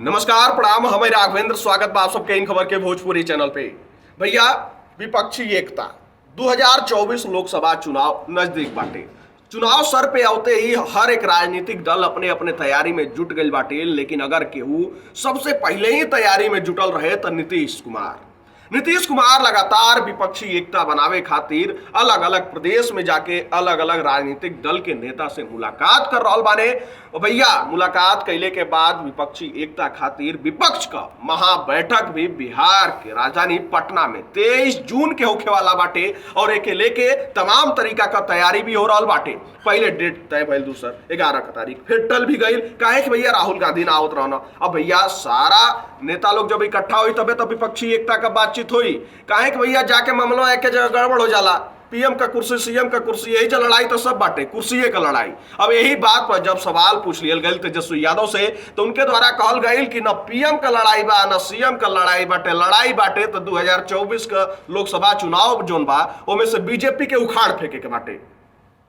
नमस्कार प्रणाम, हमें राघवेंद्र स्वागत बा आप सबके इन खबर के भोजपुरी चैनल पे। भैया, विपक्षी एकता 2024 लोकसभा चुनाव नजदीक बाटे। चुनाव सर पे आते ही हर एक राजनीतिक दल अपने अपने तैयारी में जुट गई बाटे, लेकिन अगर केहू सबसे पहले ही तैयारी में जुटल रहे तो नीतीश कुमार लगातार विपक्षी एकता बनावे खातिर अलग अलग प्रदेश में जाके अलग अलग राजनीतिक दल के नेता से मुलाकात कर रहा बाने। और भैया, मुलाकात कैले के बाद विपक्षी एकता खातिर विपक्ष का महा बैठक भी बिहार के राजधानी पटना में 23 जून के होखे वाला बाटे और एके लेके तमाम तरीका का तैयारी भी हो रहा बाटे। पहले डेट तय भइल दूसर 11 का तारीख, फिर टल भी गई काहे कि भैया राहुल गांधी ना आवत रहना। अब भैया सारा नेता लोग जब इकट्ठा हुई तबे तो विपक्षी एकता का बातचीत हुई। काहे कि भैया जाके मामला एक जगह गड़बड़ हो जाला, पीएम का कुर्सी सीएम का कुर्सी, यही जो लड़ाई तो सब बाटे कुर्सी का लड़ाई। अब यही बात पर जब सवाल पूछ लिया गया तेजस्वी यादव से तो उनके द्वारा कहल गई कि न पीएम का लड़ाई बा न सीएम का लड़ाई बाटे तो 2024 का लोकसभा चुनाव जोन बा ओमे से बीजेपी के उखाड़ फेंके के बाटे।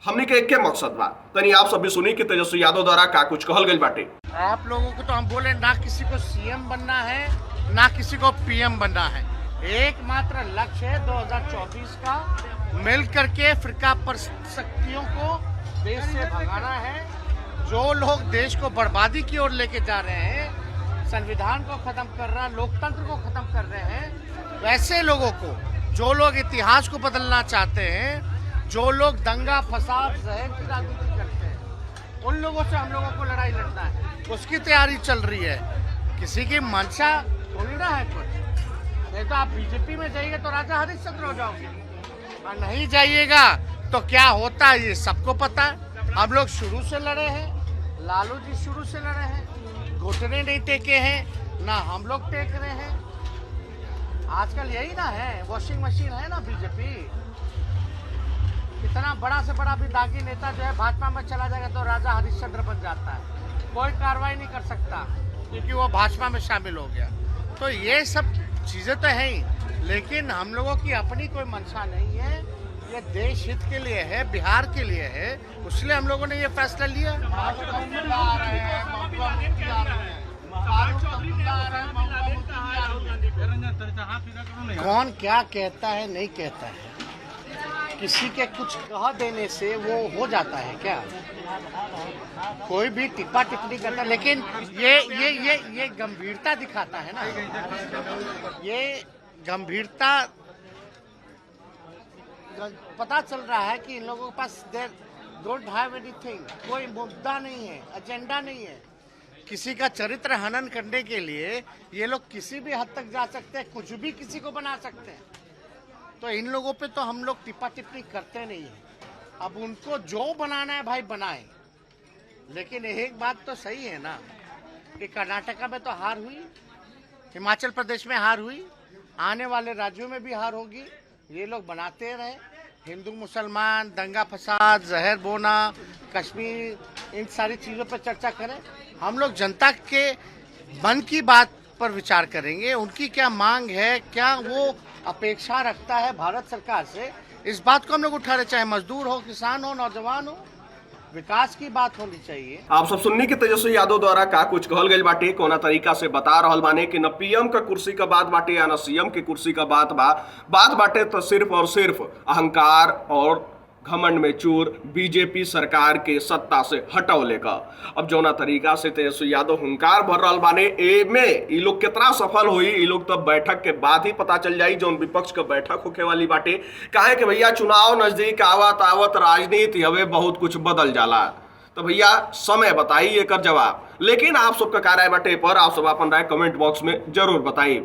हमनी के एक मकसद बा, तनी आप सब भी सुनी कि तेजस्वी यादव द्वारा का कुछ कहल गई बाटे। आप लोगों को तो हम बोले ना किसी को सीएम बनना है ना किसी को पीएम बनना है, एकमात्र लक्ष्य है 2024 का मिल करके फिरका पर शक्तियों को देश से भगाना है। जो लोग देश को बर्बादी की ओर लेके जा रहे हैं, संविधान को खत्म कर रहा, लोकतंत्र को खत्म कर रहे हैं, वैसे लोगों को, जो लोग इतिहास को बदलना चाहते हैं, जो लोग दंगा फसाद जहर की राजनीति करते हैं, उन लोगों से हम लोगों को लड़ाई लड़ना है। उसकी तैयारी चल रही है। किसी की मंशा थोड़ी ना है कुछ। नहीं तो आप बीजेपी में जाइए तो राजा हरिश्चंद्र हो जाओगे, और नहीं जाइएगा तो क्या होता है ये सबको पता है। हम लोग शुरू से लड़े हैं, लालू जी शुरू से लड़े हैं, घुटने नहीं टेके हैं, ना हम लोग टेक रहे हैं। आजकल यही ना है, वॉशिंग मशीन है ना बीजेपी। इतना बड़ा से बड़ा भी दागी नेता जो है भाजपा में चला जाएगा तो राजा हरिश्चंद्र बन जाता है, कोई कार्रवाई नहीं कर सकता क्योंकि वो भाजपा में शामिल हो गया। तो ये सब चीज़ें तो हैं ही, लेकिन हम लोगों की अपनी कोई मंशा नहीं है। ये देश हित के लिए है, बिहार के लिए है, इसलिए हम लोगों ने ये फैसला लिया। कौन क्या कहता है नहीं कहता है, किसी के कुछ कह देने से वो हो जाता है क्या? कोई भी टिप्पा टिप्पणी करता है, लेकिन ये गंभीरता दिखाता है ना। ये गंभीरता पता चल रहा है कि इन लोगों के पास देर डोंट हैव एनीथिंग, कोई मुद्दा नहीं है, एजेंडा नहीं है। किसी का चरित्र हनन करने के लिए ये लोग किसी भी हद तक जा सकते हैं, कुछ भी किसी को बना सकते हैं। तो इन लोगों पे तो हम लोग टिप्पा टिप्पणी करते नहीं है। अब उनको जो बनाना है भाई बनाए, लेकिन एक बात तो सही है ना कि कर्नाटका में तो हार हुई, हिमाचल प्रदेश में हार हुई, आने वाले राज्यों में भी हार होगी। ये लोग बनाते रहे, हिंदू मुसलमान, दंगा फसाद, जहर बोना, कश्मीर, इन सारी चीज़ों पर चर्चा करें। हम लोग जनता के मन की बात पर विचार करेंगे, उनकी क्या मांग है, क्या वो अपेक्षा रखता है भारत सरकार से, इस बात को हम लोग उठा रहे। चाहे मजदूर हो, किसान हो, नौजवान हो, विकास की बात होनी चाहिए। आप सब सुननी कि तेजस्वी यादव द्वारा का कुछ कहल गई बाटे, कोना तरीका से बता रहल बाने कि न पीएम का कुर्सी का बात बाटे या न सीएम की कुर्सी का बात बाटे तो सिर्फ और सिर्फ अहंकार और घमंड में चूर बीजेपी सरकार के सत्ता से हटौले का। अब जौना तरीका से तेजस्वी यादव हुंकार भर रहल बाने, ए में ई लोग कितना सफल हुई ई लोग तब बैठक के बाद ही पता चल जाई, जौन विपक्ष का बैठक होके वाली बाटे। काहे कि भैया चुनाव नजदीक आवत राजनीति हवे बहुत कुछ बदल जाला। तो भैया समय बताई एकर जवाब, लेकिन आप सबका कार्य बाटे पर आप सब अपन राय कमेंट बॉक्स में जरूर बताई।